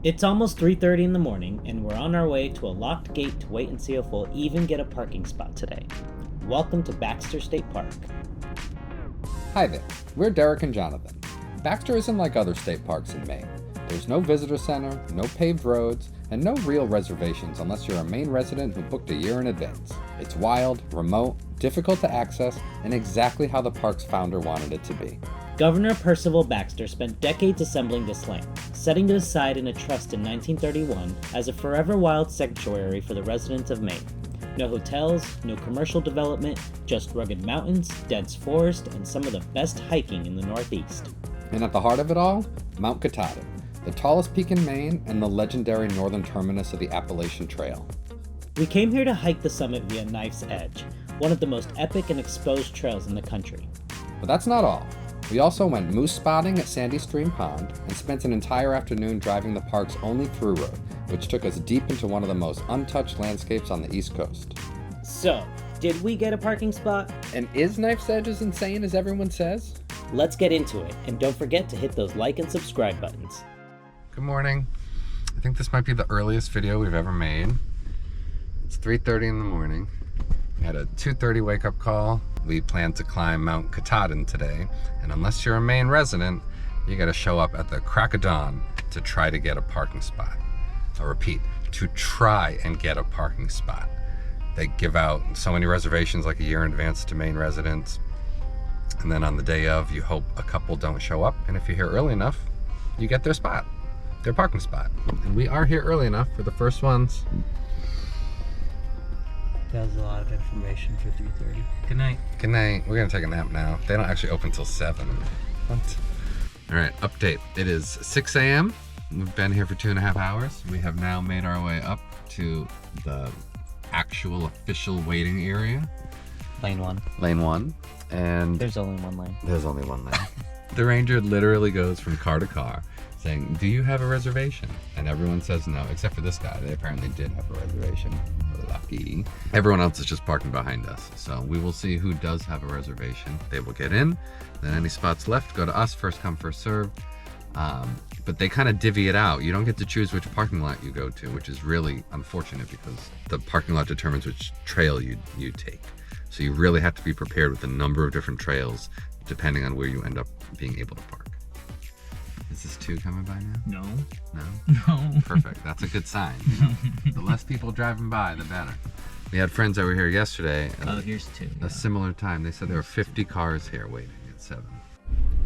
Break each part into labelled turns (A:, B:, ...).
A: It's almost 3:30 in the morning, and we're on our way to a locked gate to wait and see if we'll even get a parking spot today. Welcome to Baxter State Park.
B: Hi there, we're Derek and Jonathan. Baxter isn't like other state parks in Maine. There's no visitor center, no paved roads, and no real reservations unless you're a Maine resident who booked a year in advance. It's wild, remote, difficult to access, and exactly how the park's founder wanted it to be.
A: Governor Percival Baxter spent decades assembling this land, setting it aside in a trust in 1931 as a forever wild sanctuary for the residents of Maine. No hotels, no commercial development, just rugged mountains, dense forest, and some of the best hiking in the Northeast.
B: And at the heart of it all, Mount Katahdin, the tallest peak in Maine and the legendary northern terminus of the Appalachian Trail.
A: We came here to hike the summit via Knife's Edge, one of the most epic and exposed trails in the country.
B: But that's not all. We also went moose spotting at Sandy Stream Pond and spent an entire afternoon driving the park's only through road, which took us deep into one of the most untouched landscapes on the East Coast.
A: So, did we get a parking spot?
B: And is Knife's Edge as insane as everyone says?
A: Let's get into it, and don't forget to hit those like and subscribe buttons.
B: Good morning. I think this might be the earliest video we've ever made. It's 3:30 in the morning. We had a 2:30 wake-up call. We plan to climb Mount Katahdin today, and unless you're a Maine resident, you gotta show up at the crack of dawn to try to get a parking spot. I'll repeat, to try and get a parking spot. They give out so many reservations like a year in advance to Maine residents, and then on the day of, you hope a couple don't show up, and if you're here early enough, you get their spot, their parking spot. And we are here early enough for the first ones.
A: That was a lot of information for 3:30. Good night.
B: Good night. We're gonna take a nap now. They don't actually open till 7. What? All right, update. It is 6 a.m. We've been here for 2.5 hours. We have now made our way up to the actual official waiting area.
A: Lane 1.
B: Lane 1. And
A: There's only one lane.
B: there's only one lane. The ranger literally goes from car to car saying, do you have a reservation? And everyone says no, except for this guy. They apparently did have a reservation. Lucky. Everyone else is just parking behind us. So we will see who does have a reservation. They will get in. Then any spots left go to us, first come, first serve. But they kind of divvy it out. You don't get to choose which parking lot you go to, which is really unfortunate because the parking lot determines which trail you take. So you really have to be prepared with a number of different trails depending on where you end up being able to park. Is this 2 coming by now?
A: No.
B: No?
A: No.
B: Perfect. That's a good sign. The less people driving by, the better. We had friends over here yesterday.
A: Oh, here's 2.
B: A similar time. They said there were 50 cars here waiting at 7.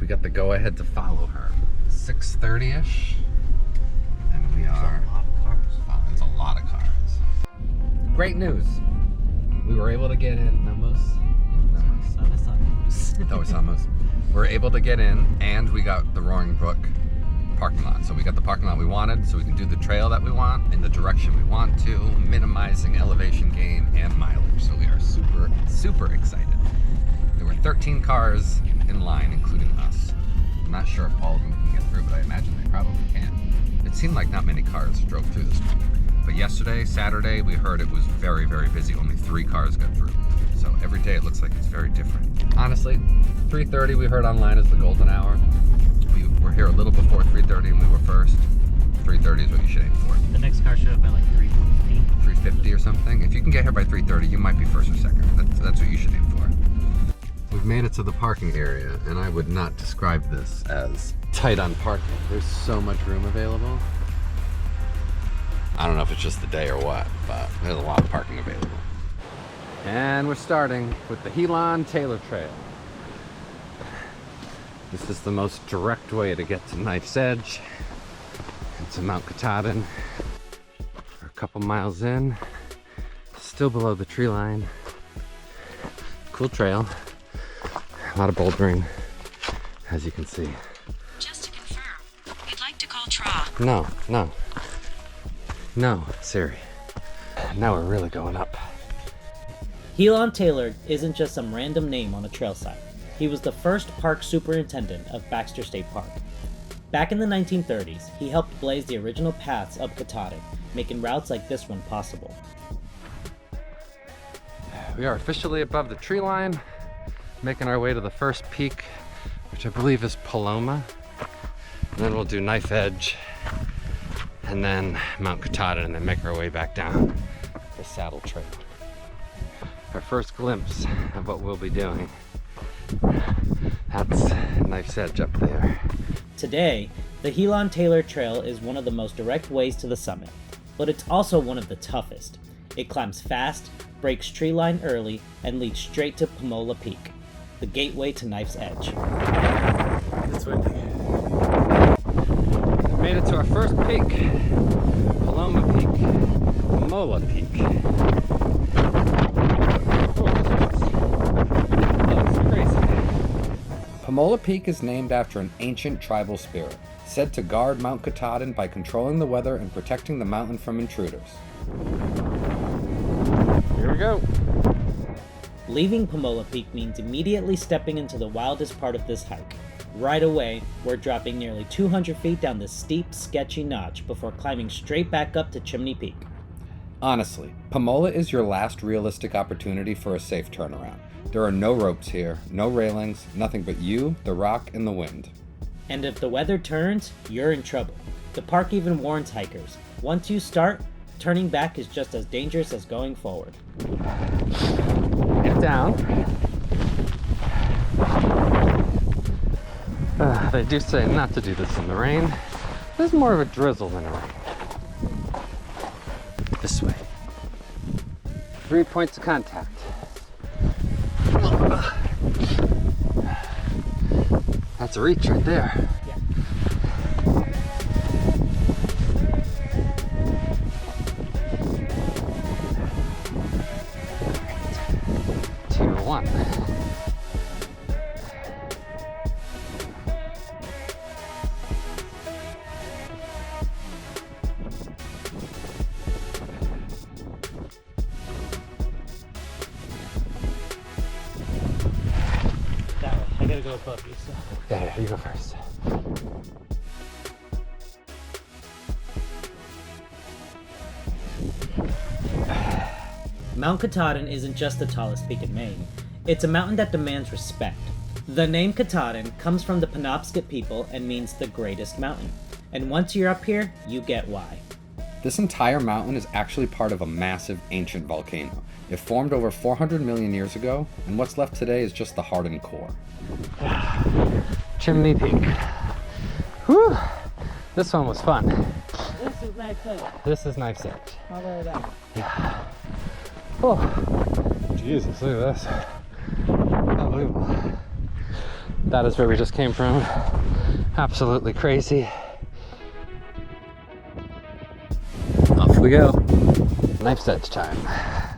B: We got the go-ahead to follow her. 6:30-ish. And we are...
A: There's a lot of cars.
B: Oh, there's a lot of cars. Great news. We were able to get in. No moose? No moose. Oh, it's almost. We're able to get in, and we got the Roaring Brook parking lot. So we got the parking lot we wanted, so we can do the trail that we want in the direction we want to, minimizing elevation gain and mileage. So we are super, super excited. There were 13 cars in line, including us. I'm not sure if all of them can get through, but I imagine they probably can. It seemed like not many cars drove through this one. But yesterday, Saturday, we heard it was very, very busy. Only 3 cars got through. So every day it looks like it's very different. Honestly, 3:30 we heard online is the golden hour. We were here a little before 3:30 and we were first. 3:30 is what you should aim for.
A: The next car should have been like 3:50.
B: 3:50 or something. If you can get here by 3:30, you might be first or second. That's what you should aim for. We've made it to the parking area, and I would not describe this as tight on parking. There's so much room available. I don't know if it's just the day or what, but there's a lot of parking available. And we're starting with the Helon Taylor Trail. This is the most direct way to get to Knife's Edge and to Mount Katahdin. We're a couple miles in, still below the tree line. Cool trail. A lot of bouldering, as you can see.
C: Just to confirm, you'd like to call TRA.
B: No, Siri. Now we're really going up.
A: Helon Taylor isn't just some random name on a trail sign. He was the first park superintendent of Baxter State Park. Back in the 1930s, he helped blaze the original paths up Katahdin, making routes like this one possible.
B: We are officially above the tree line, making our way to the first peak, which I believe is Pamola. And then we'll do Knife Edge, and then Mount Katahdin, and then make our way back down the Saddle Trail. Our first glimpse of what we'll be doing. That's Knife's Edge up there.
A: Today, the Helon Taylor Trail is one of the most direct ways to the summit, but it's also one of the toughest. It climbs fast, breaks tree line early, and leads straight to Pamola Peak, the gateway to Knife's Edge.
B: It's windy. We made it to our first peak, Pamola Peak. Pamola Peak. That's crazy.
D: Pamola Peak is named after an ancient tribal spirit, said to guard Mount Katahdin by controlling the weather and protecting the mountain from intruders.
B: Here we go.
A: Leaving Pamola Peak means immediately stepping into the wildest part of this hike. Right away, we're dropping nearly 200 feet down this steep, sketchy notch before climbing straight back up to Chimney Peak.
D: Honestly, Pamola is your last realistic opportunity for a safe turnaround. There are no ropes here, no railings, nothing but you, the rock, and the wind.
A: And if the weather turns, you're in trouble. The park even warns hikers. Once you start, turning back is just as dangerous as going forward.
B: Get down. They do say not to do this in the rain. There's more of a drizzle than a rain. This way. 3 points of contact. That's a reach right there.
A: Yeah.
B: 2-1.
A: That way. I gotta go above you, so.
B: Yeah, you go first.
A: Mount Katahdin isn't just the tallest peak in Maine. It's a mountain that demands respect. The name Katahdin comes from the Penobscot people and means the greatest mountain. And once you're up here, you get why.
D: This entire mountain is actually part of a massive ancient volcano. It formed over 400 million years ago, and what's left today is just the hardened core.
B: Chimney Peak. Whew! This one was fun.
A: This is Knife's Edge.
B: This is Knife's Edge.
A: How about that?
B: Yeah. Oh, Jesus, look at this. Unbelievable. That is where we just came from. Absolutely crazy. Off we go. Knife's Edge time.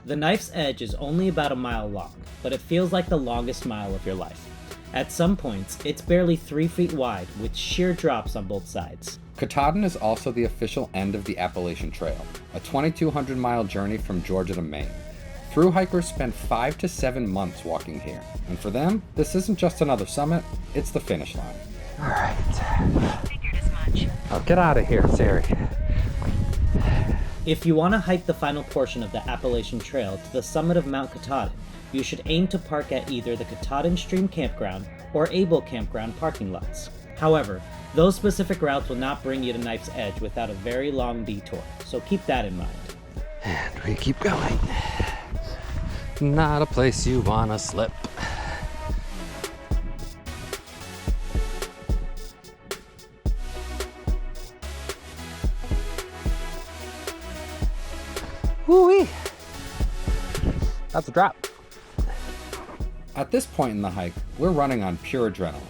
A: The Knife's Edge is only about a mile long, but it feels like the longest mile of your life. At some points, it's barely 3 feet wide, with sheer drops on both sides.
D: Katahdin is also the official end of the Appalachian Trail, a 2,200-mile journey from Georgia to Maine. Through hikers spend 5 to 7 months walking here, and for them, this isn't just another summit, it's the finish line.
B: All right.
C: Figured as much.
B: Oh, get out of here, Sari.
A: If you want to hike the final portion of the Appalachian Trail to the summit of Mount Katahdin, you should aim to park at either the Katahdin Stream Campground or Able Campground parking lots. However, those specific routes will not bring you to Knife's Edge without a very long detour, so keep that in mind.
B: And we keep going. Not a place you wanna slip. Woo-wee! That's a drop.
D: At this point in the hike, we're running on pure adrenaline.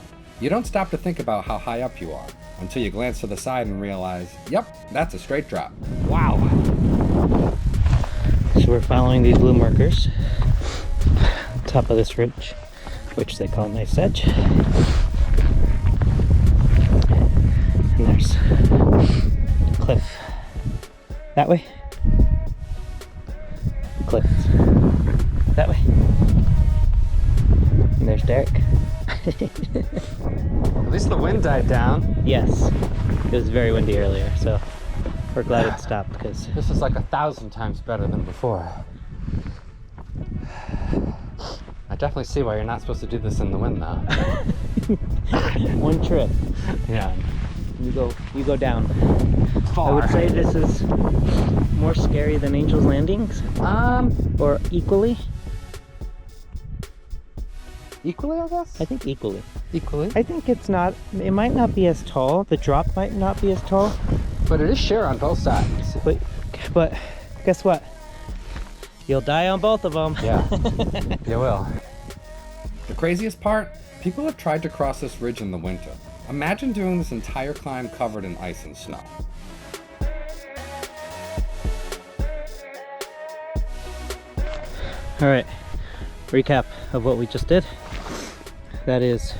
D: You don't stop to think about how high up you are, until you glance to the side and realize, yep, that's a straight drop.
B: Wow.
A: So we're following these blue markers, top of this ridge, which they call Knife's Edge. And there's a cliff that way, cliff that way, and there's Derek.
B: At least the wind died down.
A: Yes, it was very windy earlier, so we're glad it stopped because
B: This is like 1,000 times better than before. I definitely see why you're not supposed to do this in the wind, though.
A: one trip.
B: Yeah.
A: You go down.
D: Far.
A: I would say this is more scary than Angel's Landings, or equally.
D: Equally, I guess?
A: I think equally.
D: Equally.
A: I think it might not be as tall. The drop might not be as tall.
D: But it is sheer on both sides.
A: But guess what? You'll die on both of them.
D: Yeah, you will. The craziest part? People have tried to cross this ridge in the winter. Imagine doing this entire climb covered in ice and snow.
A: All right, recap of what we just did. That is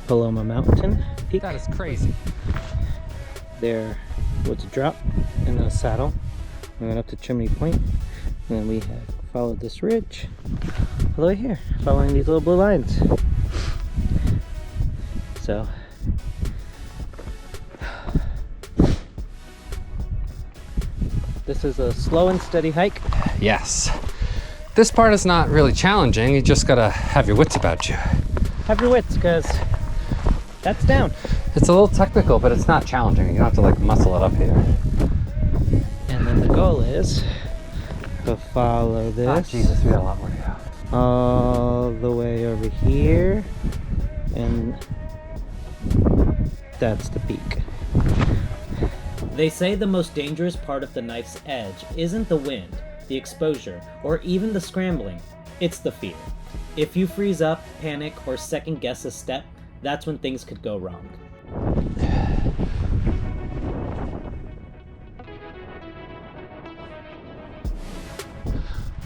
A: Pamola Mountain Peak.
D: That is crazy.
A: There was a drop and a saddle. We went up to Chimney Point, and then we had followed this ridge all the way here, following these little blue lines. So this is a slow and steady hike.
D: Yes. This part is not really challenging. You just gotta have your wits about you.
A: Have your wits, because that's down.
D: It's a little technical, but it's not challenging. You don't have to like muscle it up here.
A: And then the goal is to follow this.
D: Oh, Jesus, we got a lot more to go.
A: All the way over here, and that's the peak. They say the most dangerous part of the knife's edge isn't the wind, the exposure, or even the scrambling. It's the fear. If you freeze up, panic, or second guess a step, that's when things could go wrong.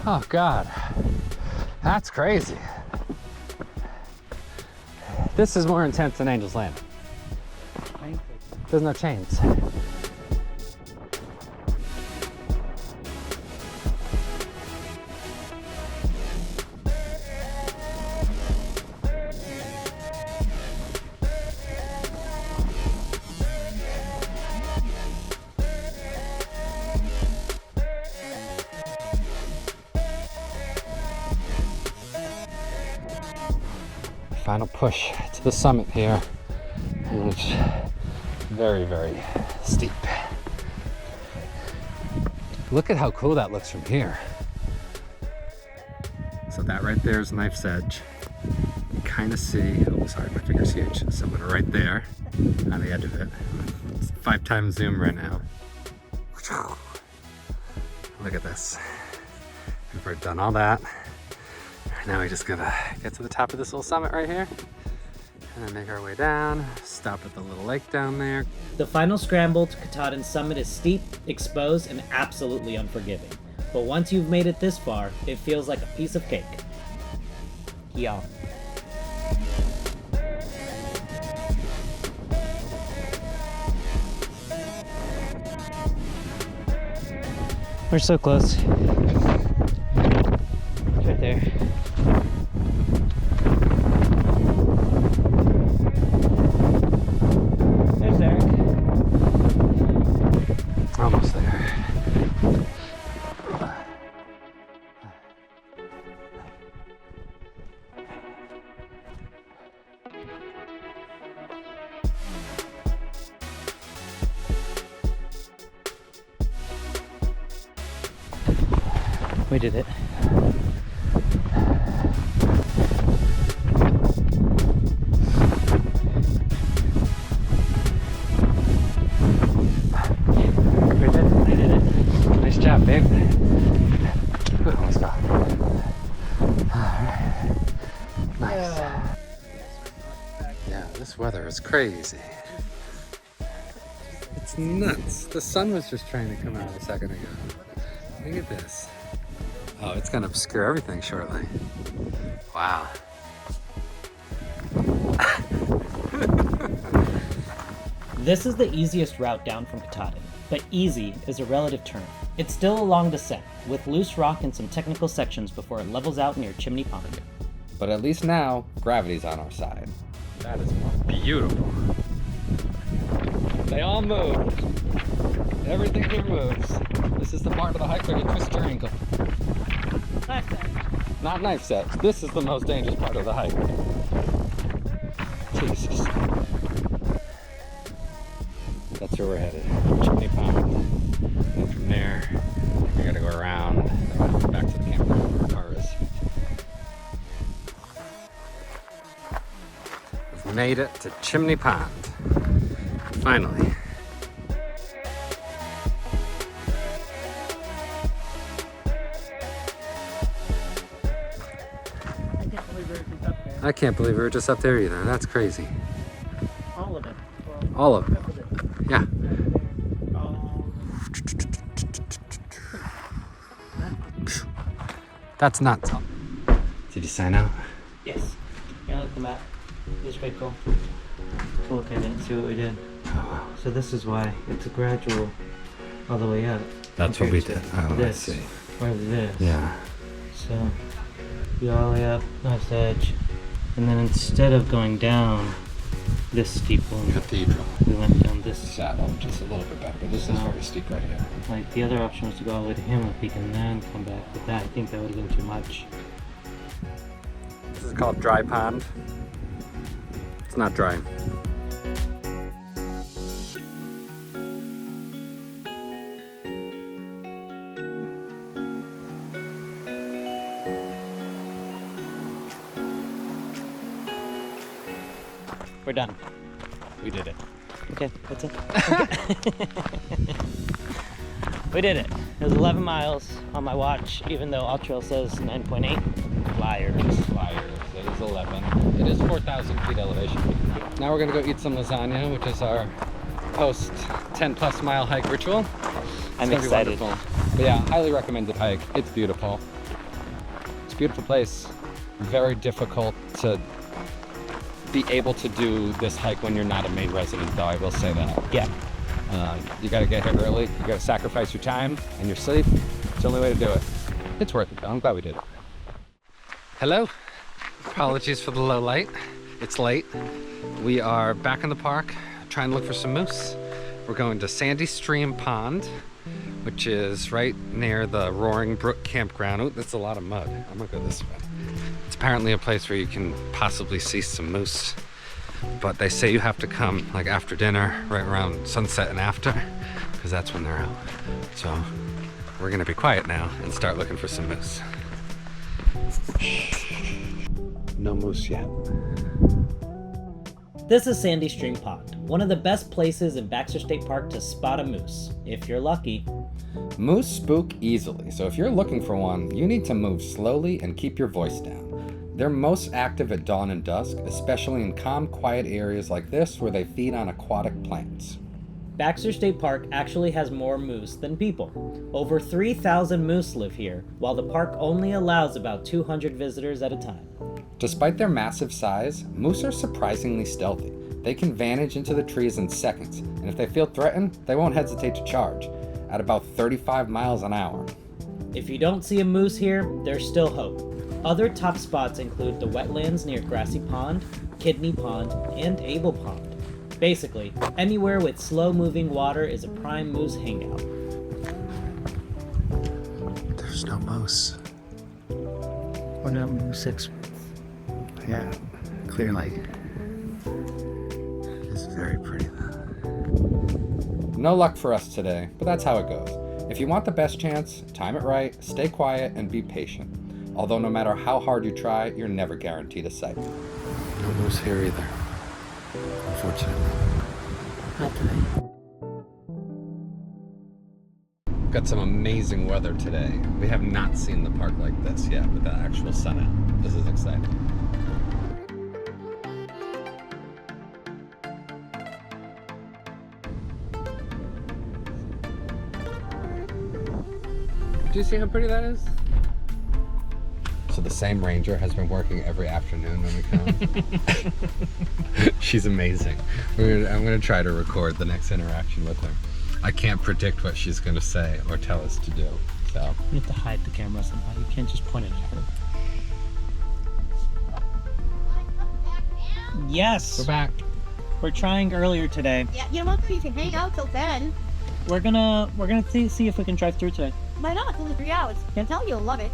D: Oh God, that's crazy. This is more intense than Angel's Landing. There's no chains. Final push to the summit here, and it's very, very steep. Look at how cool that looks from here. So that right there is Knife's Edge. You kind of see, oh sorry, my finger's huge. Someone right there on the edge of it. It's 5x zoom right now. Look at this. We've already done all that. Now we just gotta get to the top of this little summit right here, and then make our way down, stop at the little lake down there.
A: The final scramble to Katahdin summit is steep, exposed, and absolutely unforgiving. But once you've made it this far, it feels like a piece of cake. Yeah. We're so close. It's right there. There's Eric.
D: Almost there.
A: We did it. We did it.
D: Nice job, babe. Almost got it. Alright. Nice. Yeah, this weather is crazy. It's nuts. The sun was just trying to come out a second ago. Look at this. Oh, it's gonna obscure everything shortly. Wow.
A: This is the easiest route down from Katahdin, but easy is a relative term. It's still a long descent, with loose rock and some technical sections before it levels out near Chimney Pond.
D: But at least now, gravity's on our side. That is beautiful. They all move. Everything here moves. This is the part of the hike where you twist your ankle.
A: Knife's Edge.
D: Not Knife's Edge. This is the most dangerous part of the hike. Jesus. That's where we're headed. Chimney Pond. And from there, we gotta go around back to the campground where our car is. We've made it to Chimney Pond. Finally. I can't believe we were just up there either. That's crazy.
A: All of it.
D: All of it. Yeah. That's nuts. Did you sign out?
A: Yes. Yeah, look at the map. It's pretty cool. To look at it and see what we did. So this is why it's a gradual all the way up.
D: That's what we did. Oh, I
A: This.
D: see.
A: Or this.
D: Yeah.
A: So we go all the way up, nice edge. And then instead of going down this steep one,
D: Cathedral.
A: we went down this.
D: Saddle, which is a little bit better, but this is very steep right here.
A: Like the other option was to go all the way to Hamlet Peak and then come back. But that, I think that would have been too much.
D: This is called Dry Pond. It's not dry.
A: We're done.
D: We did it.
A: Okay, that's it. We did it. It was 11 miles on my watch, even though Alltrail says 9.8. Liars.
D: Liars. It is 11. It is 4,000 feet elevation. Now we're gonna go eat some lasagna, which is our post 10 plus mile hike ritual.
A: I'm
D: It's gonna be
A: excited.
D: wonderful. But yeah, highly recommended hike. It's beautiful. It's a beautiful place. Very difficult to be able to do this hike when you're not a Maine resident, though, I will say that.
A: Yeah.
D: You gotta get here early. You gotta sacrifice your time and your sleep. It's the only way to do it. It's worth it, though. I'm glad we did it. Hello. Apologies for the low light. It's late. We are back in the park trying to look for some moose. We're going to Sandy Stream Pond, which is right near the Roaring Brook campground. Oh, that's a lot of mud. I'm gonna go this way. It's apparently a place where you can possibly see some moose, but they say you have to come like after dinner, right around sunset and after, because that's when they're out. So we're gonna be quiet now and start looking for some moose. No moose yet.
A: This is Sandy Stream Pond, one of the best places in Baxter State Park to spot a moose, if you're lucky.
D: Moose spook easily, so if you're looking for one, you need to move slowly and keep your voice down. They're most active at dawn and dusk, especially in calm, quiet areas like this where they feed on aquatic plants.
A: Baxter State Park actually has more moose than people. Over 3,000 moose live here, while the park only allows about 200 visitors at a time.
D: Despite their massive size, moose are surprisingly stealthy. They can vanish into the trees in seconds, and if they feel threatened, they won't hesitate to charge, at about 35 miles an hour.
A: If you don't see a moose here, there's still hope. Other top spots include the wetlands near Grassy Pond, Kidney Pond, and Able Pond. Basically, anywhere with slow-moving water is a prime moose hangout.
D: There's no moose.
E: Or no, moose. Yeah, clear light.
D: It's very pretty though. No luck for us today, but that's how it goes. If you want the best chance, time it right, stay quiet, and be patient. Although no matter how hard you try, you're never guaranteed a sight. No moose here either, unfortunately.
E: Not today.
D: Got some amazing weather today. We have not seen the park like this yet with the actual sun out. This is exciting. Do you see how pretty that is? So the same ranger has been working every afternoon when we come. She's amazing. I'm gonna try to record the next interaction with her. I can't predict what she's gonna say or tell us to do, so.
A: You have to hide the camera somehow. You can't just point it at her. Yes!
D: We're back.
A: We're trying earlier today.
C: Yeah, you know what? You can hang out till 10.
A: We're gonna see if we can drive through today.
C: Why not? It's only 3 hours. I tell you, you'll love it.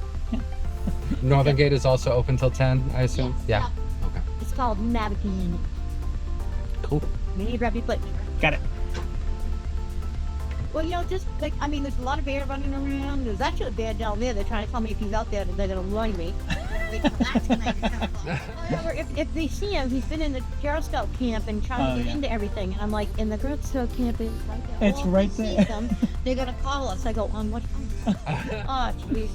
D: Northern Gate is also open till 10, I assume?
C: Yes,
D: Yeah. Okay.
C: It's called Navigine.
D: Cool.
C: We need to grab your foot.
A: Got it.
C: Well, you know, just like, I mean, there's a lot of bear running around. There's actually a bear down there. They're trying to tell me if he's out there, they're going to run me. However, if they see him, he's been in the Girl Scout camp and trying to get into everything. And I'm like, in the Girl Scout camp is right there.
A: It's right there.
C: They're going to call us. I go, on what phone? Oh, jeez.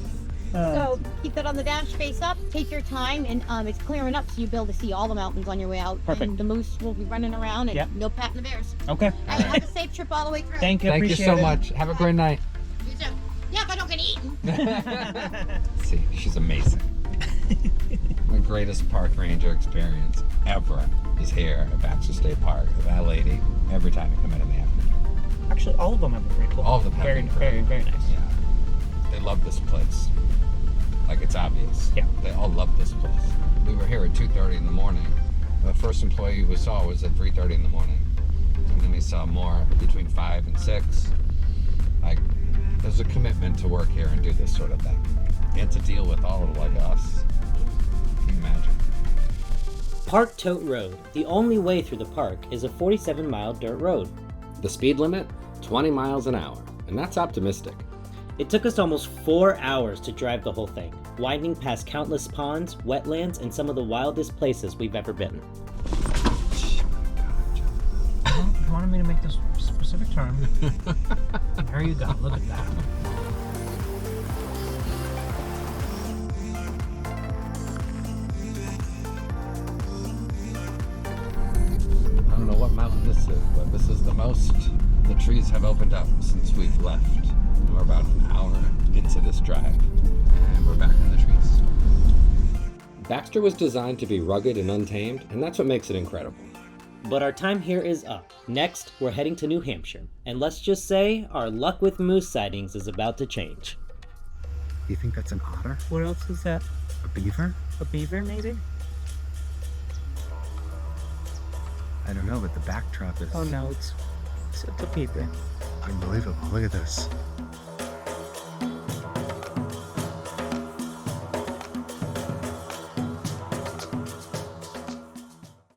C: So keep that on the dash, face up, take your time, and it's clearing up so you'll be able to see all the mountains on your way out.
A: Perfect.
C: And the moose will be running around and
A: Yep.
C: no patting the bears.
A: Okay.
C: And have a safe trip all the way through.
A: Thank you.
B: Thank you
A: Appreciate
B: so
A: it.
B: much. Have a great night.
C: You too. Yeah, if I don't get eaten.
B: See, she's amazing. My greatest park ranger experience ever is here at Baxter State Park. That lady, every time you come in the afternoon.
A: Actually, all of them have been pretty cool.
B: All of them have
A: very,
B: been
A: very, very nice.
B: Yeah. They love this place. Like, it's obvious.
A: Yeah.
B: They all love this place. We were here at 2:30 in the morning. The first employee we saw was at 3:30 in the morning. And then we saw more between 5 and 6. Like, there's a commitment to work here and do this sort of thing. And to deal with all of like us. Can you imagine?
A: Park Tote Road, the only way through the park, is a 47-mile dirt road.
D: The speed limit? 20 miles an hour, and that's optimistic.
A: It took us almost 4 hours to drive the whole thing, winding past countless ponds, wetlands, and some of the wildest places we've ever been.
F: You wanted me to make this specific turn. There you go. Look at that.
B: I don't know what mountain this is, but this is the most the trees have opened up since we've left. And we're about an hour into this drive, and we're back in the trees.
D: Baxter was designed to be rugged and untamed, and that's what makes it incredible.
A: But our time here is up. Next, we're heading to New Hampshire, and let's just say our luck with moose sightings is about to change.
E: You think that's an otter?
F: What else is that?
E: A beaver?
F: A beaver, maybe?
E: I don't know, but the backdrop is
F: Oh no, it's a beaver.
E: unbelievable. Look at this.